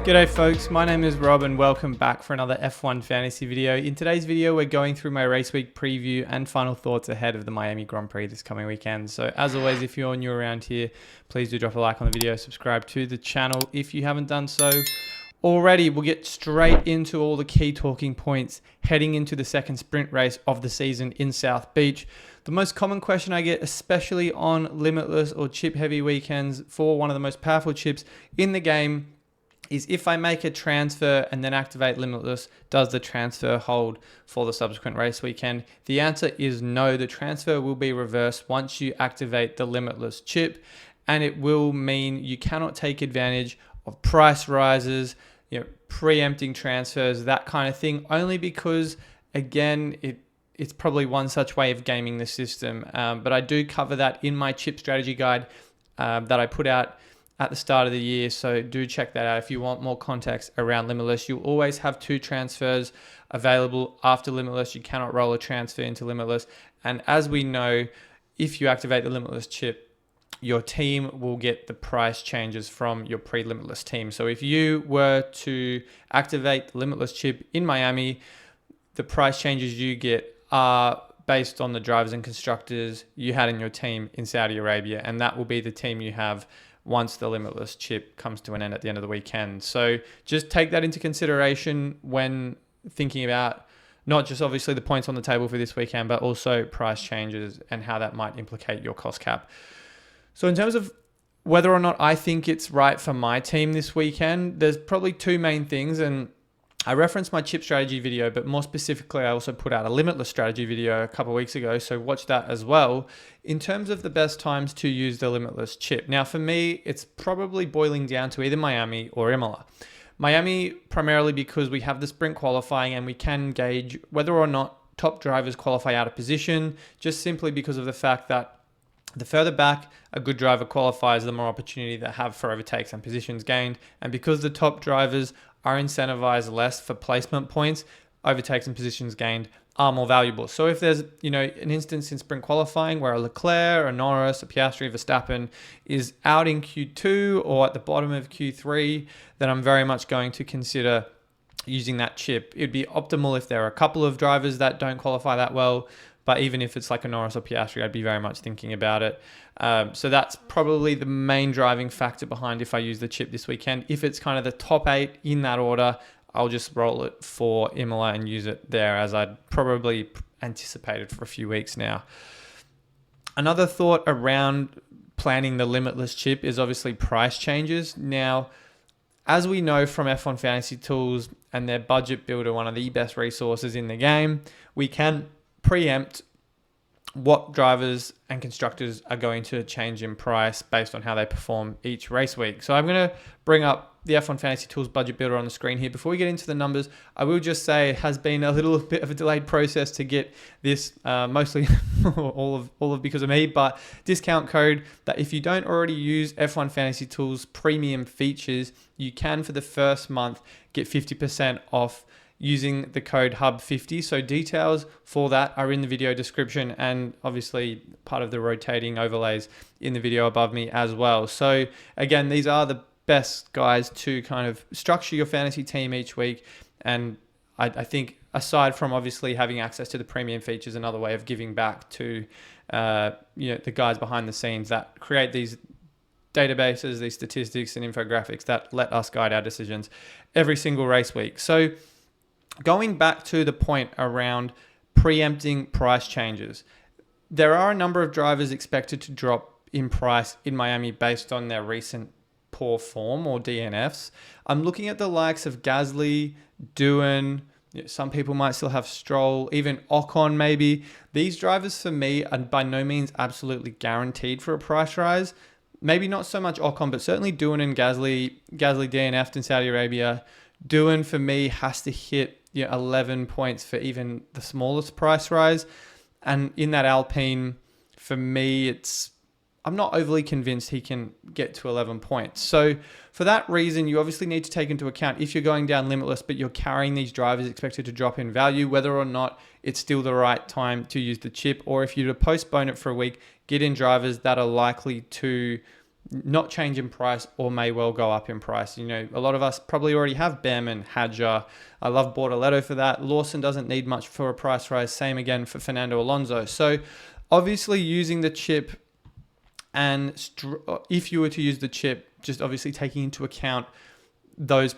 G'day folks, my name is Rob and welcome back for another F1 fantasy video. In today's video, we're going through my race week preview and final thoughts ahead of the Miami Grand Prix this coming weekend. So as always, if you're new around here, please do drop a like on the video, subscribe to the channel if you haven't done so already. We'll get straight into all the key talking points heading into the second sprint race of the season in South Beach. The most common question I get, especially on limitless or chip heavy weekends for one of the most powerful chips in the game, is if I make a transfer and then activate limitless, does the transfer hold for the subsequent race weekend? The answer is no. The transfer will be reversed once you activate the limitless chip, and it will mean you cannot take advantage of price rises, preempting transfers, that kind of thing, only because, again, it's probably one such way of gaming the system. But I do cover that in my chip strategy guide that I put out at the start of the year, so do check that out if you want more context around limitless. You'll always have two transfers available after limitless. You cannot roll a transfer into limitless, and as we know, if you activate the limitless chip, your team will get the price changes from your pre-limitless team. So if you were to activate the limitless chip in Miami, the price changes you get are based on the drivers and constructors you had in your team in Saudi Arabia, and that will be the team you have once the limitless chip comes to an end at the end of the weekend. So just take that into consideration when thinking about not just obviously the points on the table for this weekend, but also price changes and how that might implicate your cost cap. So in terms of whether or not I think it's right for my team this weekend, there's probably two main things, and I referenced my chip strategy video, but more specifically, I also put out a limitless strategy video a couple of weeks ago, so watch that as well. In terms of the best times to use the limitless chip. Now, for me, it's probably boiling down to either Miami or Imola. Miami, primarily because we have the sprint qualifying and we can gauge whether or not top drivers qualify out of position, just simply because of the fact that the further back a good driver qualifies, the more opportunity they have for overtakes and positions gained. And because the top drivers are incentivized less for placement points, overtakes and positions gained are more valuable. So if there's an instance in sprint qualifying where a Leclerc, a Norris, a Piastri, Verstappen is out in Q2 or at the bottom of Q3, then I'm very much going to consider using that chip. It'd be optimal if there are a couple of drivers that don't qualify that well, but even if it's like a Norris or Piastri, I'd be very much thinking about it. So that's probably the main driving factor behind if I use the chip this weekend. If it's kind of the top 8 in that order, I'll just roll it for Imola and use it there, as I'd probably anticipated for a few weeks now. Another thought around planning the limitless chip is obviously price changes. Now, as we know from F1 Fantasy Tools and their budget builder, one of the best resources in the game, we can preempt what drivers and constructors are going to change in price based on how they perform each race week. So I'm going to bring up the F1 Fantasy Tools budget builder on the screen here. Before we get into the numbers, I will just say it has been a little bit of a delayed process to get this, mostly all of because of me, but discount code that if you don't already use F1 Fantasy Tools premium features, you can for the first month get 50% off using the code HUB50. So details for that are in the video description, and obviously part of the rotating overlays in the video above me as well. So again, these are the best guys to kind of structure your fantasy team each week. And I think aside from obviously having access to the premium features, another way of giving back to the guys behind the scenes that create these databases, these statistics and infographics that let us guide our decisions every single race week. So going back to the point around preempting price changes, there are a number of drivers expected to drop in price in Miami based on their recent poor form or DNFs. I'm looking at the likes of Gasly, Doohan, some people might still have Stroll, even Ocon maybe. These drivers for me are by no means absolutely guaranteed for a price rise. Maybe not so much Ocon, but certainly Doohan and Gasly. Gasly DNF'd in Saudi Arabia. Doohan for me has to hit 11 points for even the smallest price rise. And in that Alpine, for me, I'm not overly convinced he can get to 11 points. So for that reason, you obviously need to take into account if you're going down limitless, but you're carrying these drivers expected to drop in value, whether or not it's still the right time to use the chip, or if you to postpone it for a week, get in drivers that are likely to not change in price or may well go up in price. You know, a lot of us probably already have Behrman, Hadjar. I love Bortoletto for that. Lawson doesn't need much for a price rise. Same again for Fernando Alonso. So obviously using the chip, and if you were to use the chip, just obviously taking into account those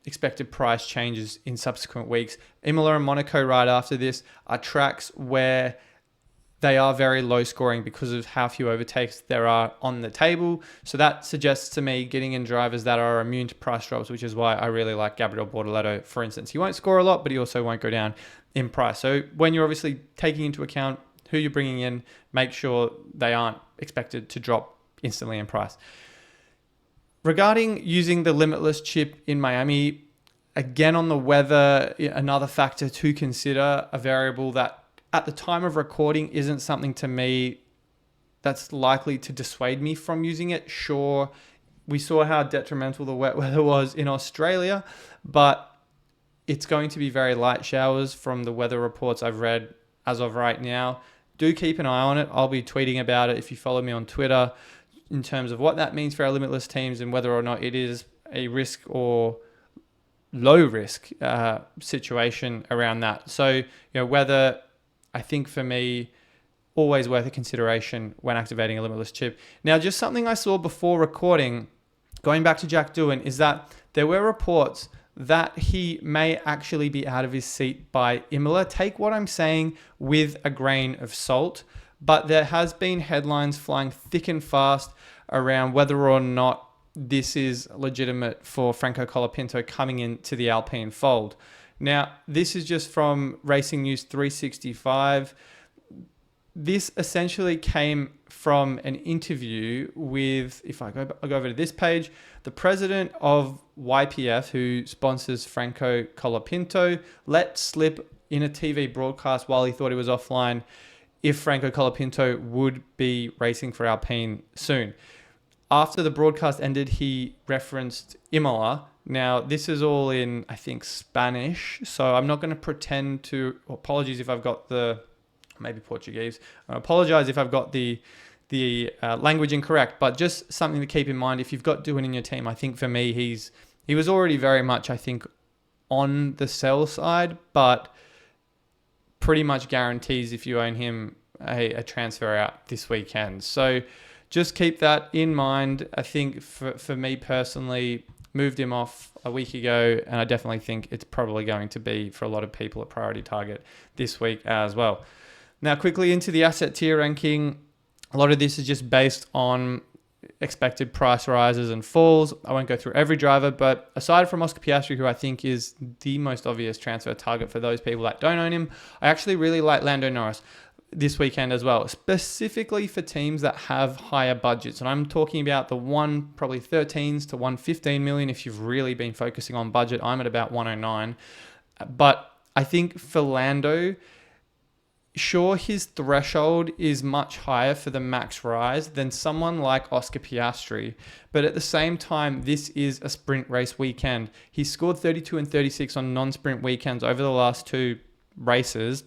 expected price changes in subsequent weeks. Imola and Monaco right after this are tracks where they are very low scoring because of how few overtakes there are on the table. So that suggests to me getting in drivers that are immune to price drops, which is why I really like Gabriel Bortoletto, for instance. He won't score a lot, but he also won't go down in price. So when you're obviously taking into account who you're bringing in, make sure they aren't expected to drop instantly in price. Regarding using the Limitless chip in Miami, again on the weather, another factor to consider, a variable that at the time of recording isn't something to me that's likely to dissuade me from using it. Sure, we saw how detrimental the wet weather was in Australia, but it's going to be very light showers from the weather reports I've read as of right now. Do keep an eye on it. I'll be tweeting about it if you follow me on Twitter in terms of what that means for our Limitless teams and whether or not it is a risk or low risk situation around that. So, weather, I think for me, always worth a consideration when activating a Limitless chip. Now, just something I saw before recording, going back to Jack Doohan, is that there were reports that he may actually be out of his seat by Imola. Take what I'm saying with a grain of salt, but there has been headlines flying thick and fast around whether or not this is legitimate for Franco Colapinto coming into the Alpine fold. Now, this is just from Racing News 365. This essentially came from an interview with, if I go over to this page, the president of YPF, who sponsors Franco Colapinto, let slip in a TV broadcast while he thought he was offline if Franco Colapinto would be racing for Alpine soon. After the broadcast ended, he referenced Imola. Now, this is all in, I think, Spanish, so I'm not going to pretend to, apologies if I've got maybe Portuguese. I apologize if I've got the language incorrect, but just something to keep in mind if you've got Doohan in your team. I think for me, he was already very much, I think, on the sell side, but pretty much guarantees if you own him a transfer out this weekend. So just keep that in mind. I think for me personally, moved him off a week ago, and I definitely think it's probably going to be, for a lot of people, a priority target this week as well. Now, quickly into the asset tier ranking. A lot of this is just based on expected price rises and falls. I won't go through every driver, but aside from Oscar Piastri, who I think is the most obvious transfer target for those people that don't own him, I actually really like Lando Norris this weekend as well, specifically for teams that have higher budgets. And I'm talking about the probably 13s to 115 million if you've really been focusing on budget. I'm at about 109. But I think for Lando, sure, his threshold is much higher for the max rise than someone like Oscar Piastri. But at the same time, this is a sprint race weekend. He scored 32 and 36 on non-sprint weekends over the last two races,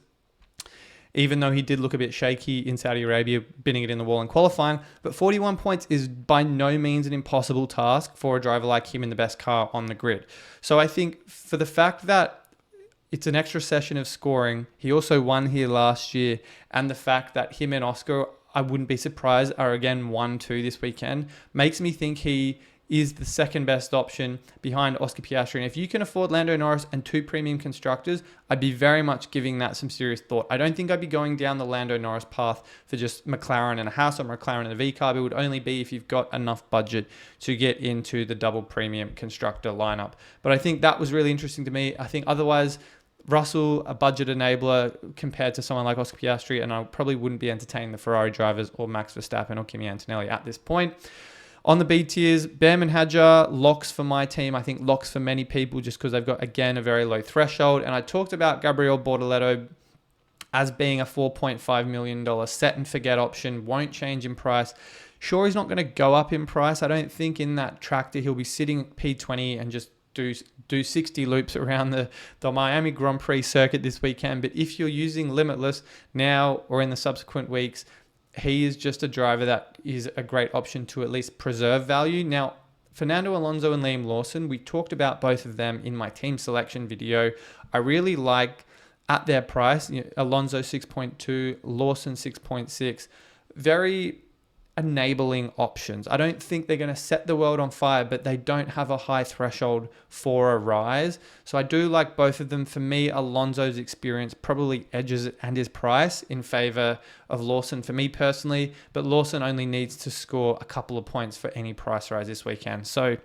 even though he did look a bit shaky in Saudi Arabia, binning it in the wall in qualifying. But 41 points is by no means an impossible task for a driver like him in the best car on the grid. So I think for the fact that it's an extra session of scoring, he also won here last year, and the fact that him and Oscar, I wouldn't be surprised, are again 1-2 this weekend, makes me think he is the second best option behind Oscar Piastri. And if you can afford Lando Norris and two premium constructors, I'd be very much giving that some serious thought. I don't think I'd be going down the Lando Norris path for just McLaren and a Haas or McLaren and a V carb. It would only be if you've got enough budget to get into the double premium constructor lineup. But I think that was really interesting to me. I think otherwise, Russell, a budget enabler compared to someone like Oscar Piastri, and I probably wouldn't be entertaining the Ferrari drivers or Max Verstappen or Kimi Antonelli at this point. On the B tiers, Behrman, Hadjar, locks for my team. I think locks for many people just because they've got, again, a very low threshold. And I talked about Gabriel Bortoletto as being a $4.5 million set and forget option, won't change in price. Sure, he's not going to go up in price. I don't think in that tractor he'll be sitting P20 and just do 60 loops around the Miami Grand Prix circuit this weekend. But if you're using Limitless now or in the subsequent weeks, he is just a driver that is a great option to at least preserve value. Now, Fernando Alonso and Liam Lawson, we talked about both of them in my team selection video. I really like at their price, Alonso 6.2, Lawson 6.6, very enabling options. I don't think they're going to set the world on fire, but they don't have a high threshold for a rise. So I do like both of them. For me, Alonso's experience probably edges it and his price in favor of Lawson for me personally, but Lawson only needs to score a couple of points for any price rise this weekend. So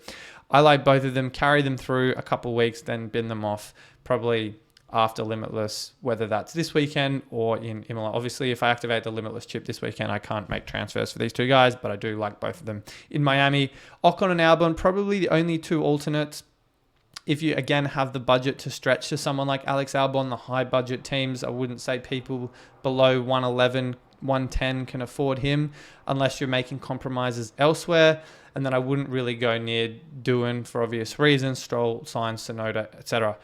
I like both of them, carry them through a couple of weeks, then bin them off probably after Limitless, whether that's this weekend or in Imola. Obviously, if I activate the Limitless chip this weekend, I can't make transfers for these two guys, but I do like both of them in Miami. Ocon and Albon, probably the only two alternates. If you, again, have the budget to stretch to someone like Alex Albon, the high budget teams, I wouldn't say people below 111, 110 can afford him unless you're making compromises elsewhere. And then I wouldn't really go near Doohan for obvious reasons, Stroll, Sainz, Tsunoda, etc.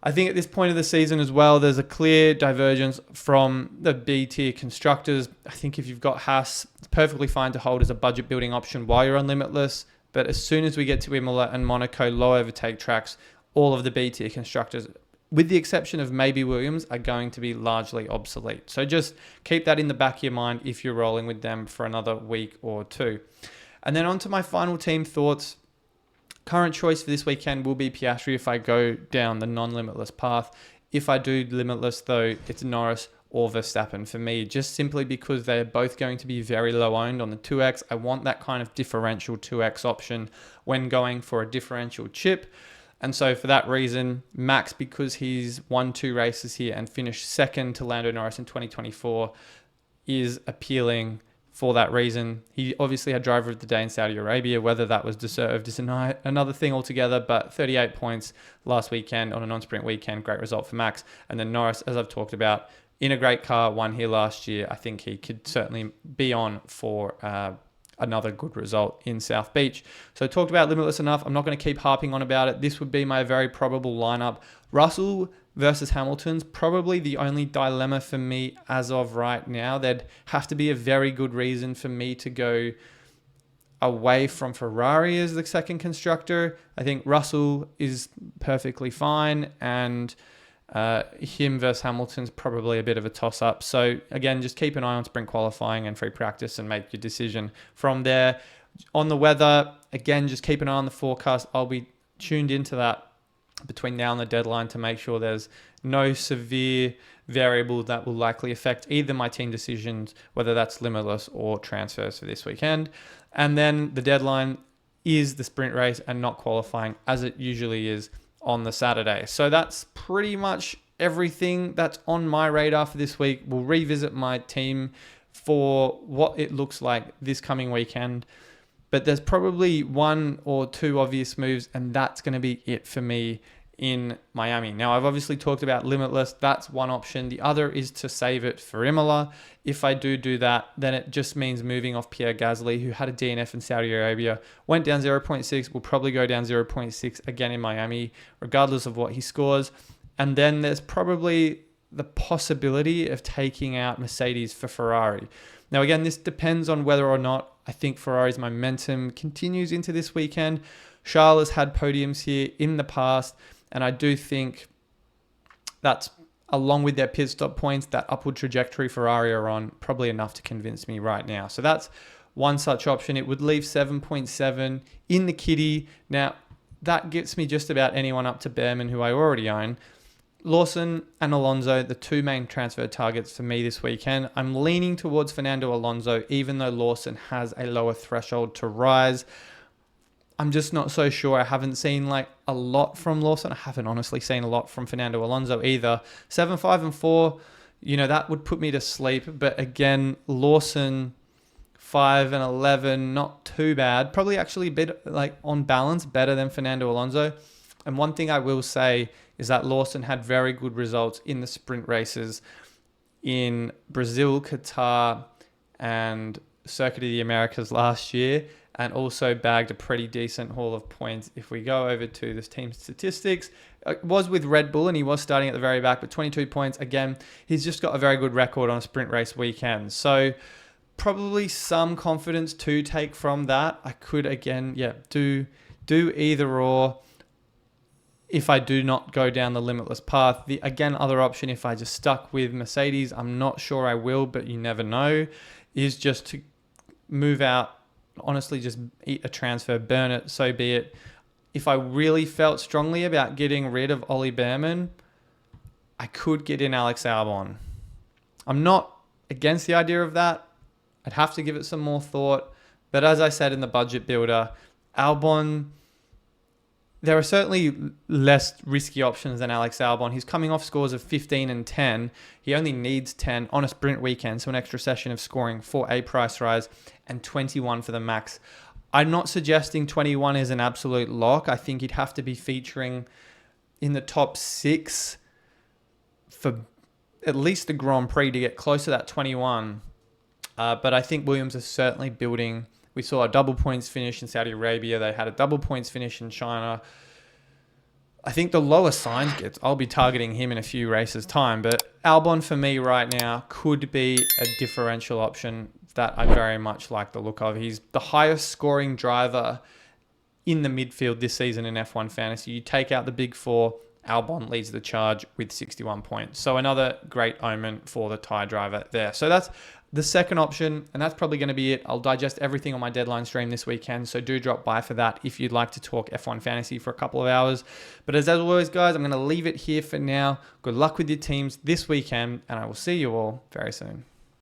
I think at this point of the season as well, there's a clear divergence from the B tier constructors. I think if you've got Haas, it's perfectly fine to hold as a budget building option while you're on Limitless. But as soon as we get to Imola and Monaco, low overtake tracks, all of the B tier constructors, with the exception of maybe Williams, are going to be largely obsolete. So just keep that in the back of your mind if you're rolling with them for another week or two. And then on to my final team thoughts. Current choice for this weekend will be Piastri if I go down the non-limitless path. If I do limitless though, it's Norris or Verstappen for me, just simply because they're both going to be very low owned on the 2X. I want that kind of differential 2X option when going for a differential chip. And so for that reason, Max, because he's won 2 races here and finished second to Lando Norris in 2024, is appealing. For that reason, he obviously had driver of the day in Saudi Arabia. Whether that was deserved is another thing altogether, but 38 points last weekend on a non-sprint weekend, great result for Max. And then Norris, as I've talked about, in a great car, won here last year. I think he could certainly be on for another good result in South Beach. So I talked about Limitless enough. I'm not going to keep harping on about it. This would be my very probable lineup. Russell versus Hamilton's probably the only dilemma for me as of right now. There'd have to be a very good reason for me to go away from Ferrari as the second constructor. I think Russell is perfectly fine, and him versus Hamilton's probably a bit of a toss-up. So again, just keep an eye on sprint qualifying and free practice and make your decision from there. On the weather, again, just keep an eye on the forecast. I'll be tuned into that between now and the deadline to make sure there's no severe variable that will likely affect either my team decisions, whether that's limitless or transfers for this weekend. And then the deadline is the sprint race and not qualifying, as it usually is on the Saturday. So that's pretty much everything that's on my radar for this week. We'll revisit my team for what it looks like this coming weekend. But there's probably 1 or 2 obvious moves, and that's going to be it for me in Miami. Now, I've obviously talked about Limitless. That's one option. The other is to save it for Imola. If I do that, then it just means moving off Pierre Gasly, who had a DNF in Saudi Arabia, went down 0.6, will probably go down 0.6 again in Miami, regardless of what he scores. And then there's probably the possibility of taking out Mercedes for Ferrari. Now, again, this depends on whether or not I think Ferrari's momentum continues into this weekend. Charles has had podiums here in the past, and I do think that's, along with their pit stop points, that upward trajectory Ferrari are on, probably enough to convince me right now. So that's one such option. It would leave 7.7 in the kitty. Now, that gets me just about anyone up to Behrman, who I already own. Lawson and Alonso, the 2 main transfer targets for me this weekend. I'm leaning towards Fernando Alonso, even though Lawson has a lower threshold to rise. I'm just not so sure. I haven't seen a lot from Lawson. I haven't honestly seen a lot from Fernando Alonso either. 7, 5, and 4, that would put me to sleep. But again, Lawson, 5 and 11, not too bad. Probably actually a bit, on balance, better than Fernando Alonso. And one thing I will say is that Lawson had very good results in the sprint races in Brazil, Qatar, and Circuit of the Americas last year, and also bagged a pretty decent haul of points. If we go over to this team statistics, it was with Red Bull and he was starting at the very back, but 22 points. Again, he's just got a very good record on a sprint race weekend. So probably some confidence to take from that. I could, again, do either or. If I do not go down the limitless path, the other option, if I just stuck with Mercedes, I'm not sure I will, but you never know, is just to move out. Honestly, just eat a transfer, burn it, so be it. If I really felt strongly about getting rid of Ollie Behrman, I could get in Alex Albon. I'm not against the idea of that. I'd have to give it some more thought. But as I said in the budget builder, Albon, there are certainly less risky options than Alex Albon. He's coming off scores of 15 and 10. He only needs 10 on a sprint weekend, so an extra session of scoring for a price rise, and 21 for the max. I'm not suggesting 21 is an absolute lock. I think he'd have to be featuring in the top 6 for at least the Grand Prix to get close to that 21. But I think Williams is certainly building. We saw a double points finish in Saudi Arabia. They had a double points finish in China. I think the lower Sainz gets, I'll be targeting him in a few races' time. But Albon for me right now could be a differential option that I very much like the look of. He's the highest scoring driver in the midfield this season in F1 Fantasy. You take out the big four, Albon leads the charge with 61 points. So another great omen for the Thai driver there. So that's the second option, and that's probably going to be it. I'll digest everything on my deadline stream this weekend, so do drop by for that if you'd like to talk F1 Fantasy for a couple of hours. But as always, guys, I'm going to leave it here for now. Good luck with your teams this weekend, and I will see you all very soon.